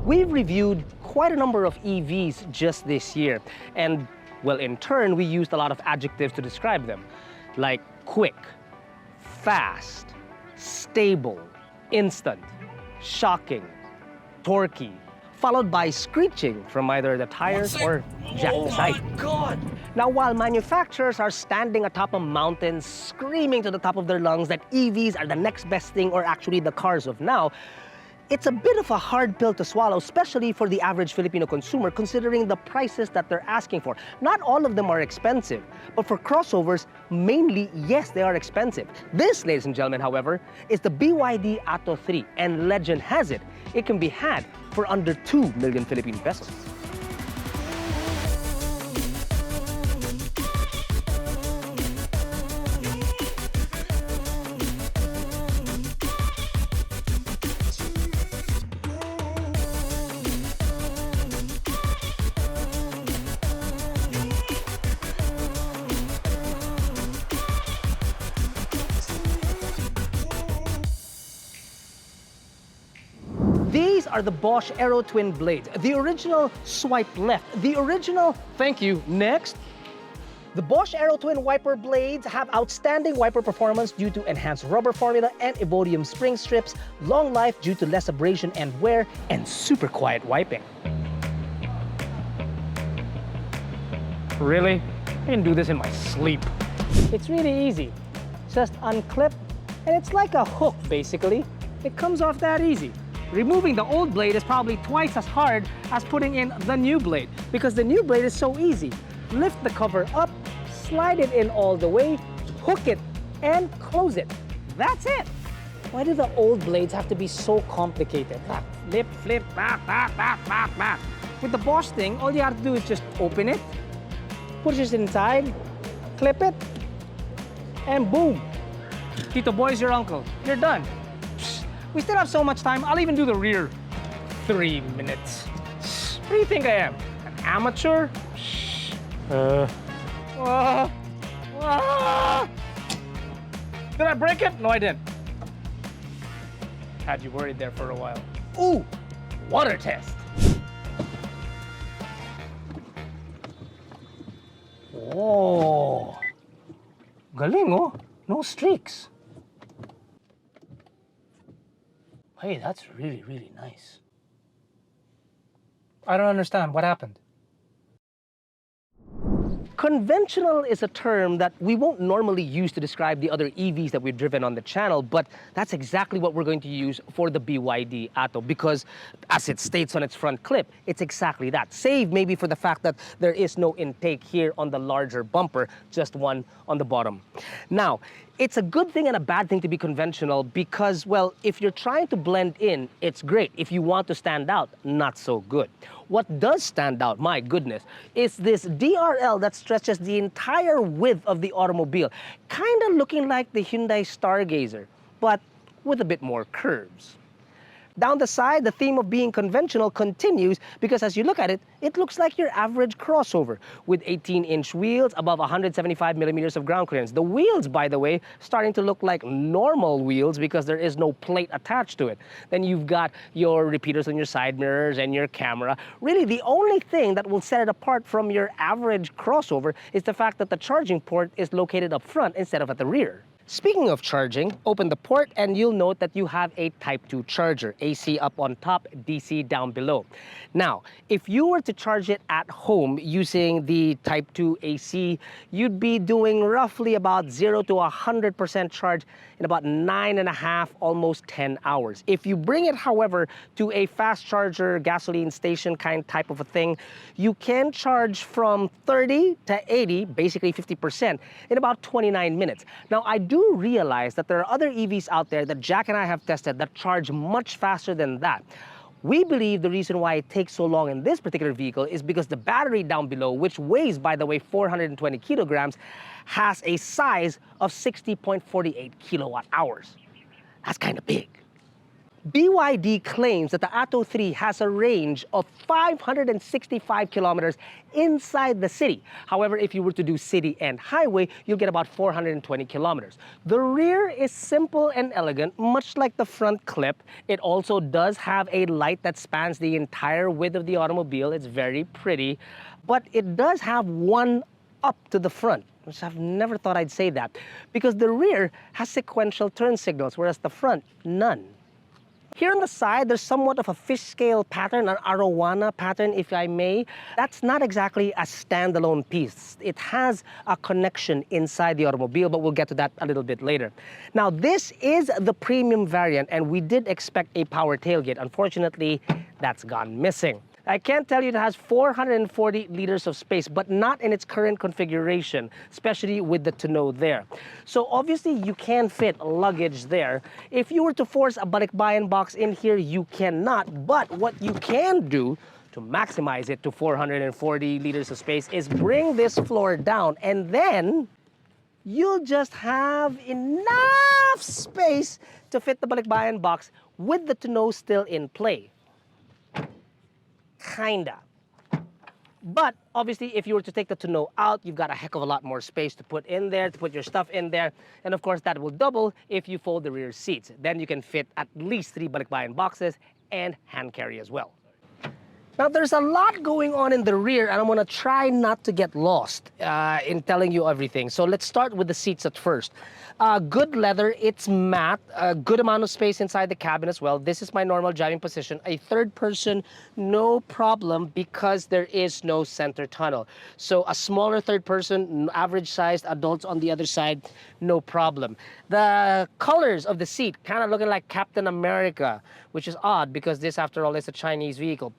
We've reviewed quite a number of EVs just this year, and well, in turn, we used a lot of adjectives to describe them, like quick, fast, stable, instant, shocking, torquey, followed by screeching from either the tires or jack aside. Oh my God! Now, while manufacturers are standing atop a mountain screaming to the top of their lungs that EVs are the next best thing or actually the cars of now, it's a bit of a hard pill to swallow, especially for the average Filipino consumer, considering the prices that they're asking for. Not all of them are expensive, but for crossovers, mainly, yes, they are expensive. This, ladies and gentlemen, however, is the BYD Atto 3, and legend has it, it can be had for under 2 million Philippine pesos. These are the Bosch Aerotwin blades, the original swipe left, the original thank you, next. The Bosch Aerotwin wiper blades have outstanding wiper performance due to enhanced rubber formula and Evodium spring strips, long life due to less abrasion and wear, and super quiet wiping. Really? I can do this in my sleep. It's really easy. Just unclip, and it's like a hook, basically. It comes off that easy. Removing the old blade is probably twice as hard as putting in the new blade because the new blade is so easy. Lift the cover up, slide it in all the way, hook it, and close it. That's it. Why do the old blades have to be so complicated? Flip, flip, bap, bap, bap, bap, bap. With the Bosch thing, all you have to do is just open it, push it inside, clip it, and boom. Tito Boy's your uncle. You're done. We still have so much time, I'll even do the rear. 3 minutes. What do you think I am? An amateur? Did I break it? No, I didn't. Had you worried there for a while. Ooh, water test. Oh, galing oh, no streaks. Hey, that's really, really nice. I don't understand. What happened? Conventional is a term that we won't normally use to describe the other EVs that we've driven on the channel, but that's exactly what we're going to use for the BYD Atto because, as it states on its front clip, it's exactly that. Save maybe for the fact that there is no intake here on the larger bumper, just one on the bottom. Now, it's a good thing and a bad thing to be conventional because, well, if you're trying to blend in, it's great. If you want to stand out, not so good. What does stand out, my goodness, is this DRL that stretches the entire width of the automobile, kind of looking like the Hyundai Stargazer, but with a bit more curves. Down the side, the theme of being conventional continues because as you look at it, it looks like your average crossover with 18-inch wheels above 175 millimeters of ground clearance. The wheels, by the way, starting to look like normal wheels because there is no plate attached to it. Then you've got your repeaters on your side mirrors and your camera. Really, the only thing that will set it apart from your average crossover is the fact that the charging port is located up front instead of at the rear. Speaking of charging, open the port and you'll note that you have a Type 2 charger, AC up on top, DC down below. Now, if you were to charge it at home using the Type 2 AC, you'd be doing roughly about 0 to 100% charge in about 9.5, almost 10 hours. If you bring it, however, to a fast charger, gasoline station kind type of a thing, you can charge from 30 to 80, basically 50%, in about 29 minutes. Now, I do realize that there are other EVs out there that Jack and I have tested that charge much faster than that. We believe the reason why it takes so long in this particular vehicle is because the battery down below, which weighs, by the way, 420 kilograms, has a size of 60.48 kilowatt hours. That's kind of big. BYD claims that the Atto 3 has a range of 565 kilometers inside the city. However, if you were to do city and highway, you'll get about 420 kilometers. The rear is simple and elegant, much like the front clip. It also does have a light that spans the entire width of the automobile. It's very pretty, but it does have one up to the front, which I've never thought I'd say that, because the rear has sequential turn signals, whereas the front, none. Here on the side, there's somewhat of a fish scale pattern, an arowana pattern, if I may. That's not exactly a standalone piece. It has a connection inside the automobile, but we'll get to that a little bit later. Now, this is the premium variant, and we did expect a power tailgate. Unfortunately, that's gone missing. I can tell you it has 440 liters of space, but not in its current configuration, especially with the tonneau there. So obviously you can fit luggage there. If you were to force a balikbayan box in here, you cannot. But what you can do to maximize it to 440 liters of space is bring this floor down, and then you'll just have enough space to fit the balikbayan box with the tonneau still in play. Kinda. But obviously, if you were to take the tonneau out, you've got a heck of a lot more space to put in there, to put your stuff in there. And of course, that will double if you fold the rear seats. Then you can fit at least 3 balikbayan boxes and hand carry as well. Now, there's a lot going on in the rear, and I'm gonna try not to get lost in telling you everything. So let's start with the seats at first. Good leather, it's matte, a good amount of space inside the cabin as well. This is my normal driving position. A third person, no problem, because there is no center tunnel. So a smaller third person, average sized adults on the other side, no problem. The colors of the seat, kind of looking like Captain America, which is odd because this, after all, is a Chinese vehicle.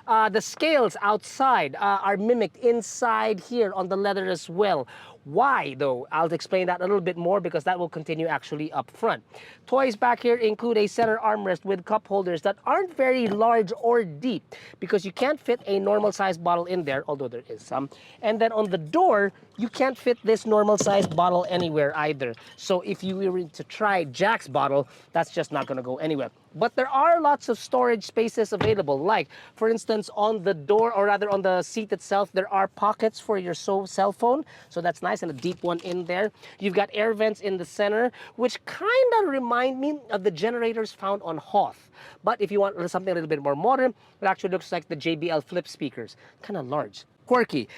The scales outside are mimicked inside here on the leather as well. Why, though? I'll explain that a little bit more because that will continue actually up front. Toys back here include a center armrest with cup holders that aren't very large or deep because you can't fit a normal sized bottle in there, although there is some. And then on the door, you can't fit this normal sized bottle anywhere either. So if you were to try Jack's bottle, that's just not gonna go anywhere. But there are lots of storage spaces available, like, for instance, on the door, or rather on the seat itself, there are pockets for your cell phone. So that's nice, and a deep one in there. You've got air vents in the center, which kind of remind me of the generators found on Hoth. But if you want something a little bit more modern, it actually looks like the JBL flip speakers, kind of large. Quirky.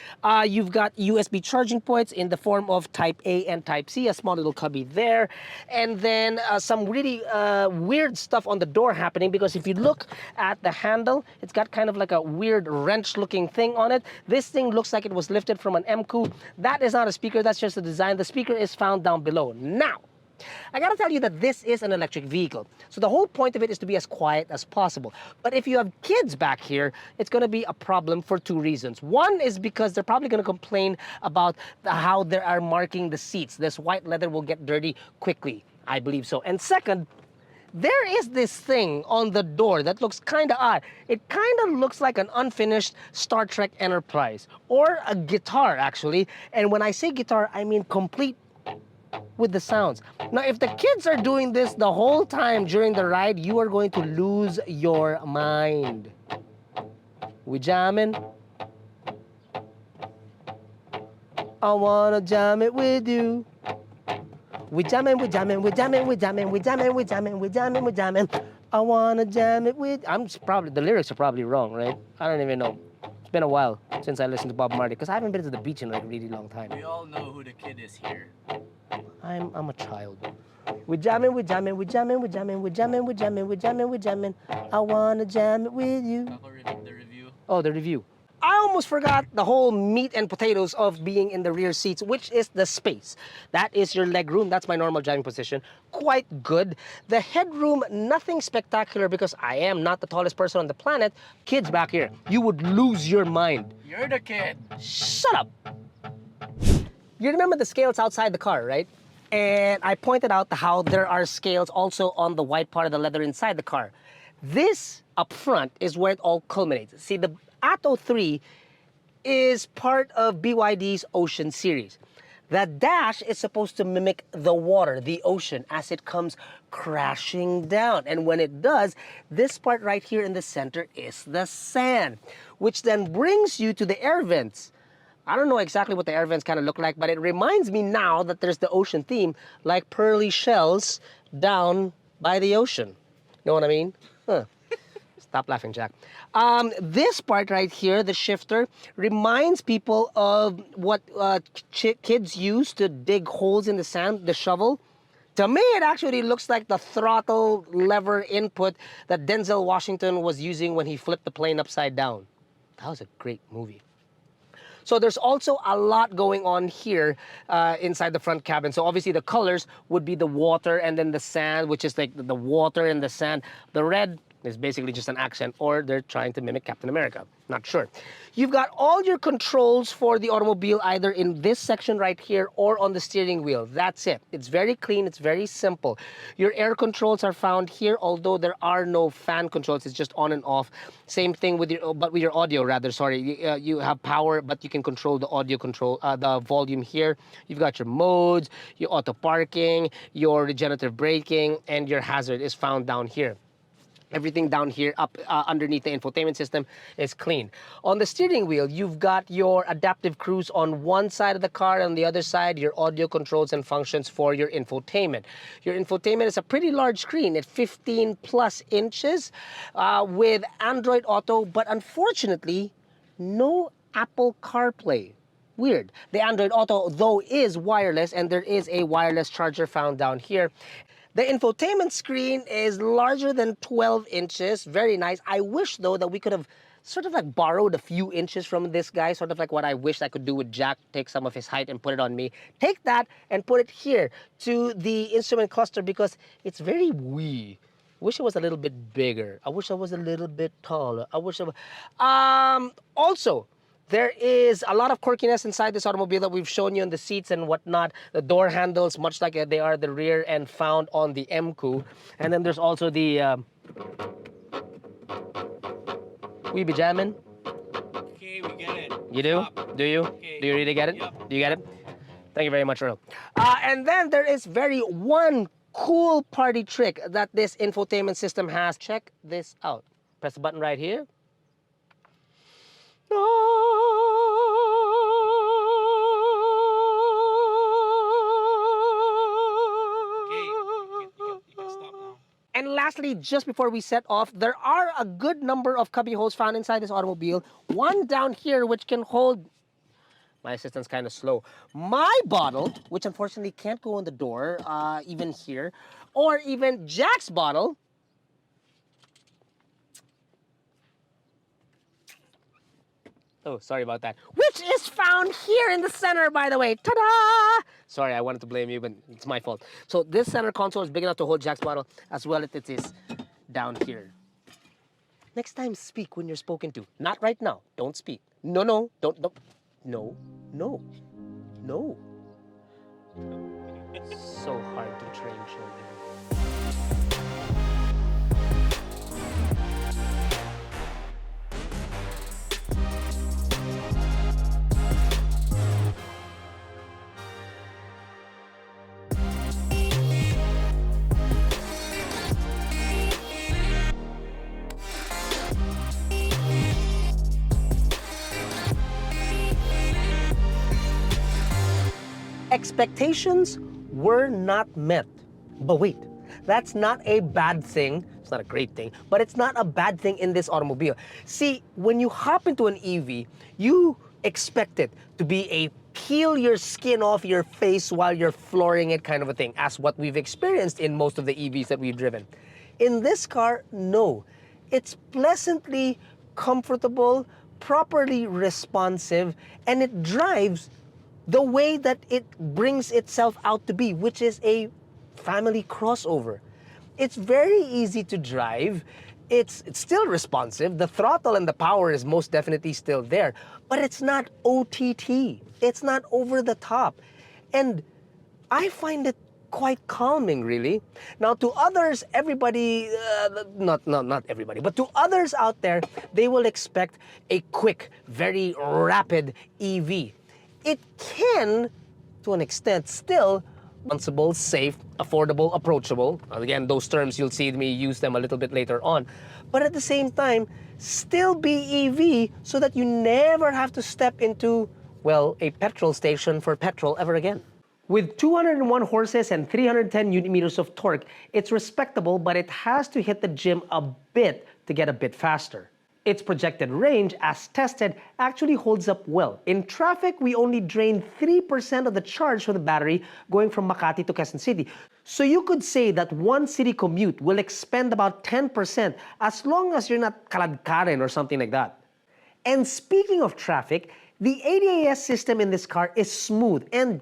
You've got USB charging points in the form of Type A and Type C, a small little cubby there. And then some really weird stuff on the door happening, because if you look at the handle, it's got kind of like a weird wrench looking thing on it. This thing looks like it was lifted from an MQ. That is not a speaker, that's just a design. The speaker is found down below. Now, I gotta tell you that this is an electric vehicle. So the whole point of it is to be as quiet as possible. But if you have kids back here, it's gonna be a problem for 2 reasons. One is because they're probably gonna complain about how they are marking the seats. This white leather will get dirty quickly. I believe so. And second, there is this thing on the door that looks kind of odd. It kind of looks like an unfinished Star Trek Enterprise, or a guitar actually. And when I say guitar, I mean complete with the sounds. Now, if the kids are doing this the whole time during the ride, you are going to lose your mind. We jamming? I wanna jam it with you. We jamming, we jamming, we jamming, we jamming, we jamming, we jamming, we jamming, we jamming. I wanna jam it with. The lyrics are probably wrong, right? I don't even know. It's been a while since I listened to Bob Marley, because I haven't been to the beach in like a really long time. We all know who the kid is here. I'm a child. We jamming, we jamming, we jamming, we jamming, we jamming, we jamming, we jamming, we jamming. I wanna jam it with you. The review. Oh, the review. I almost forgot the whole meat and potatoes of being in the rear seats, which is the space. That is your leg room. That's my normal driving position. Quite good. The headroom, nothing spectacular, because I am not the tallest person on the planet. Kids back here, you would lose your mind. You're the kid. Shut up. You remember the scales outside the car, right? And I pointed out how there are scales also on the white part of the leather inside the car. This up front is where it all culminates. See, the Atto 3 is part of BYD's Ocean series. The dash is supposed to mimic the water, the ocean, as it comes crashing down. And when it does, this part right here in the center is the sand, which then brings you to the air vents. I don't know exactly what the air vents kind of look like, but it reminds me now that there's the ocean theme, like pearly shells down by the ocean. Know what I mean? Huh. Stop laughing, Jack. This part right here, the shifter, reminds people of what kids use to dig holes in the sand, the shovel. To me, it actually looks like the throttle lever input that Denzel Washington was using when he flipped the plane upside down. That was a great movie. So there's also a lot going on here inside the front cabin. So obviously the colors would be the water and then the sand, which is like the water and the sand. The red is basically just an accent, or they're trying to mimic Captain America. Not sure. You've got all your controls for the automobile either in this section right here or on the steering wheel. That's it. It's very clean. It's very simple. Your air controls are found here, although there are no fan controls. It's just on and off. Same thing with your, but with your audio rather, sorry. You have power, but you can control the audio control, the volume here. You've got your modes, your auto parking, your regenerative braking, and your hazard is found down here. Everything down here up underneath the infotainment system is clean. On the steering wheel, you've got your adaptive cruise on one side of the car, and on the other side, your audio controls and functions for your infotainment. Your infotainment is a pretty large screen at 15 plus inches with Android Auto, but unfortunately, no Apple CarPlay. Weird. The Android Auto, though, is wireless, and there is a wireless charger found down here. The infotainment screen is larger than 12 inches. Very nice. I wish, though, that we could have sort of like borrowed a few inches from this guy, sort of like what I wish I could do with Jack, take some of his height and put it on me. Take that and put it here to the instrument cluster because it's very wee. Wish it was a little bit bigger. I wish I was a little bit taller. I wish I was... Also, there is a lot of quirkiness inside this automobile that we've shown you on the seats and whatnot. The door handles, much like they are the rear end found on the MQ. And then there's also the... We be jamming? Okay, we get it. You do? Stop. Do you? Okay. Do you really get it? Yep. Do you get it? Thank you very much, Earl. And then there is one cool party trick that this infotainment system has. Check this out. Press the button right here. And lastly, just before we set off, there are a good number of cubby holes found inside this automobile. One down here which can hold, my assistant's kind of slow, my bottle, which unfortunately can't go in the door, even here, or even Jack's bottle. Oh, sorry about that. Which is found here in the center, by the way. Ta-da! Sorry, I wanted to blame you, but it's my fault. So this center console is big enough to hold Jack's bottle, as well as it is down here. Next time, speak when you're spoken to. Not right now. Don't speak. No, no, don't. No, no, no, no. So hard to train children. Expectations were not met. But wait, that's not a bad thing. It's not a great thing, but it's not a bad thing in this automobile. See, when you hop into an EV, you expect it to be a peel your skin off your face while you're flooring it kind of a thing, as what we've experienced in most of the EVs that we've driven. In this car, no. It's pleasantly comfortable, properly responsive, and it drives the way that it brings itself out to be, which is a family crossover. It's very easy to drive. It's still responsive. The throttle and the power is most definitely still there, but it's not OTT. It's not over the top. And I find it quite calming, really. Now, to others, everybody, not everybody, but to others out there, they will expect a quick, very rapid EV. It can to an extent, still responsible, safe, affordable, approachable. Again, those terms, you'll see me use them a little bit later on. But at the same time, still be EV so that you never have to step into, well, a petrol station for petrol ever again. With 201 horses and 310 newton meters of torque, it's respectable, but it has to hit the gym a bit to get a bit faster. Its projected range, as tested, actually holds up well. In traffic, we only drain 3% of the charge from the battery going from Makati to Quezon City. So you could say that one city commute will expend about 10% as long as you're not kaladkarin or something like that. And speaking of traffic, the ADAS system in this car is smooth and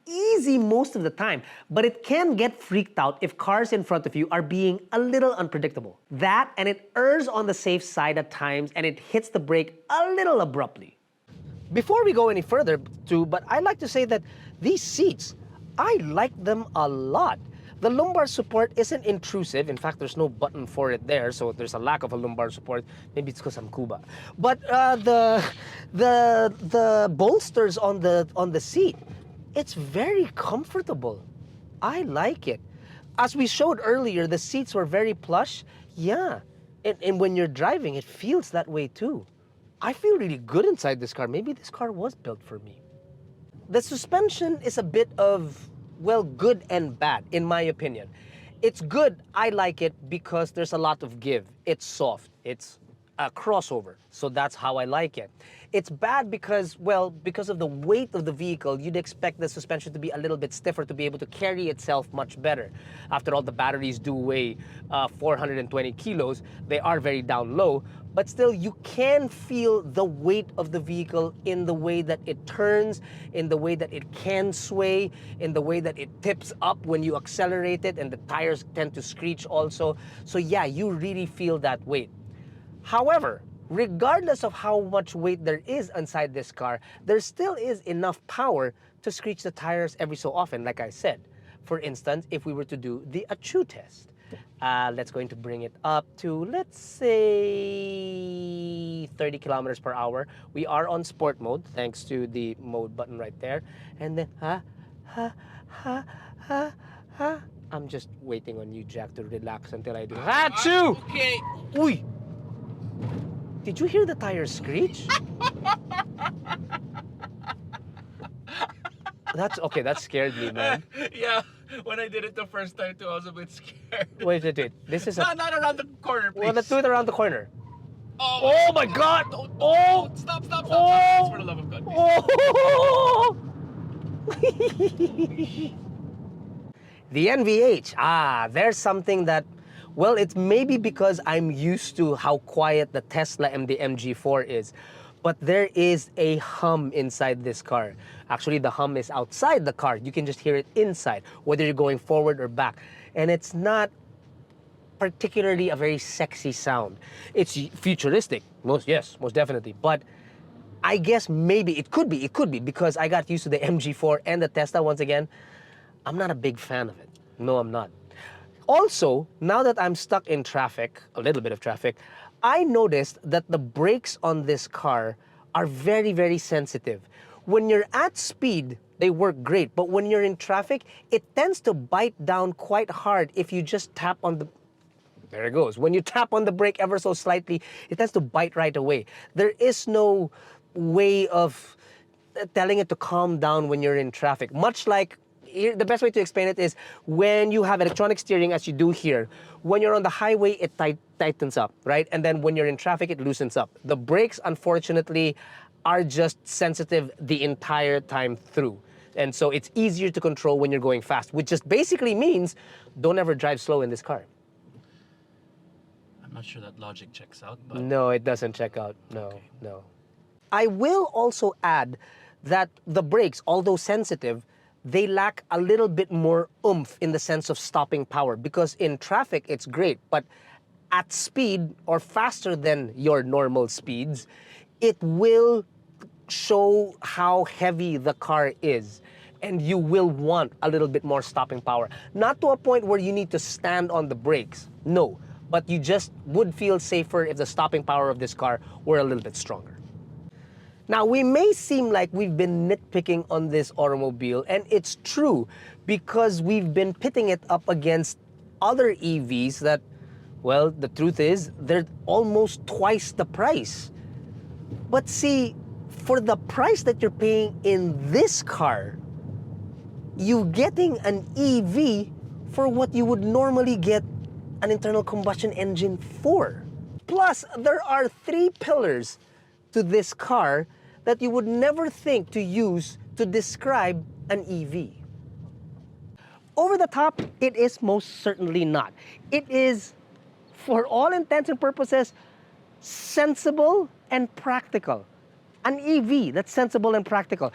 easy most of the time, but it can get freaked out if cars in front of you are being a little unpredictable. That, and it errs on the safe side at times, and it hits the brake a little abruptly. Before we go any further, but I'd like to say that these seats, I like them a lot. The lumbar support isn't intrusive. In fact, there's no button for it there, so there's a lack of a lumbar support. Maybe it's because I'm Cuba. But the bolsters on the seat, it's very comfortable. I like it. As we showed earlier, the seats were very plush. Yeah, and when you're driving, it feels that way too. I feel really good inside this car. Maybe this car was built for me. The suspension is a bit of, well, good and bad, in my opinion. It's good, I like it, because there's a lot of give. It's soft, it's a crossover, so that's how I like it. It's bad because, well, because of the weight of the vehicle, you'd expect the suspension to be a little bit stiffer to be able to carry itself much better. After all, the batteries do weigh 420 kilos. They are very down low, but still you can feel the weight of the vehicle in the way that it turns, in the way that it can sway, in the way that it tips up when you accelerate it, and the tires tend to screech also. So yeah, you really feel that weight. However, regardless of how much weight there is inside this car, there still is enough power to screech the tires every so often, like I said. For instance, if we were to do the Achoo test, let's going to bring it up to, let's say, 30 kilometers per hour. We are on sport mode, thanks to the mode button right there. And then, I'm just waiting on you, Jack, to relax until I do. Achoo! Okay. Uy! Did you hear the tires screech? Okay, that scared me, man. Yeah, when I did it the first time too, I was a bit scared. Wait. This is Not around the corner, please. Well, let's do it around the corner. Oh my God! Don't. Stop. Please, for the love of God. Oh! The NVH. There's something that, well, it's maybe because I'm used to how quiet the Tesla and the MG4 is. But there is a hum inside this car. Actually, the hum is outside the car. You can just hear it inside, whether you're going forward or back. And it's not particularly a very sexy sound. It's futuristic, most definitely. But I guess maybe it could be because I got used to the MG4 and the Tesla once again. I'm not a big fan of it. No, I'm not. Also, now that I'm stuck in traffic, a little bit of traffic, I noticed that the brakes on this car are very, very sensitive. When you're at speed, they work great, but when you're in traffic, it tends to bite down quite hard if you just tap on the... There it goes. When you tap on the brake ever so slightly, it tends to bite right away. There is no way of telling it to calm down when you're in traffic. Much like, the best way to explain it is when you have electronic steering, as you do here, when you're on the highway, it tightens up, right? And then when you're in traffic, it loosens up. The brakes, unfortunately, are just sensitive the entire time through. And so it's easier to control when you're going fast, which just basically means don't ever drive slow in this car. I'm not sure that logic checks out, but... No, it doesn't check out. No, okay. No. I will also add that the brakes, although sensitive, they lack a little bit more oomph in the sense of stopping power, because in traffic, it's great, but at speed or faster than your normal speeds, it will show how heavy the car is, and you will want a little bit more stopping power. Not to a point where you need to stand on the brakes, no, but you just would feel safer if the stopping power of this car were a little bit stronger. Now, we may seem like we've been nitpicking on this automobile, and it's true because we've been pitting it up against other EVs that, well, the truth is, they're almost twice the price. But see, for the price that you're paying in this car, you're getting an EV for what you would normally get an internal combustion engine for. Plus, there are 3 pillars to this car that you would never think to use to describe an EV. Over the top, it is most certainly not. It is, for all intents and purposes, sensible and practical. An EV that's sensible and practical.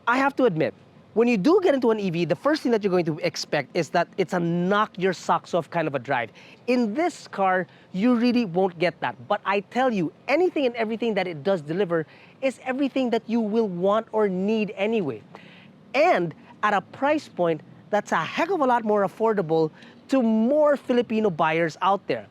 I have to admit, when you do get into an EV, the first thing that you're going to expect is that it's a knock your socks off kind of a drive. In this car, you really won't get that. But I tell you, anything and everything that it does deliver is everything that you will want or need anyway. And at a price point that's a heck of a lot more affordable to more Filipino buyers out there.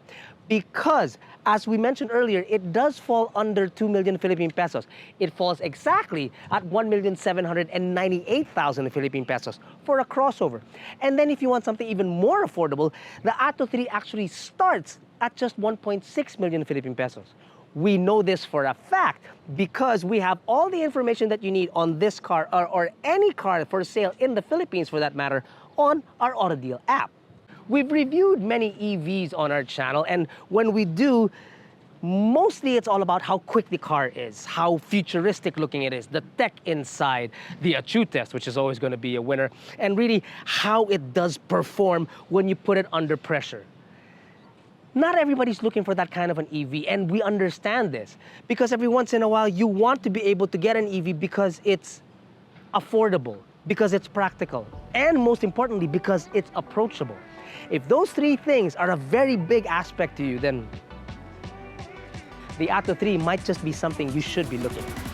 Because, as we mentioned earlier, it does fall under 2 million Philippine pesos. It falls exactly at 1,798,000 Philippine pesos for a crossover. And then if you want something even more affordable, the Atto 3 actually starts at just 1.6 million Philippine pesos. We know this for a fact because we have all the information that you need on this car or any car for sale in the Philippines for that matter on our AutoDeal app. We've reviewed many EVs on our channel, and when we do, mostly it's all about how quick the car is, how futuristic looking it is, the tech inside, the Achoo Test, which is always going to be a winner, and really how it does perform when you put it under pressure. Not everybody's looking for that kind of an EV, and we understand this because every once in a while you want to be able to get an EV because it's affordable, because it's practical, and most importantly, because it's approachable. If those 3 things are a very big aspect to you, then the Atto 3 might just be something you should be looking at.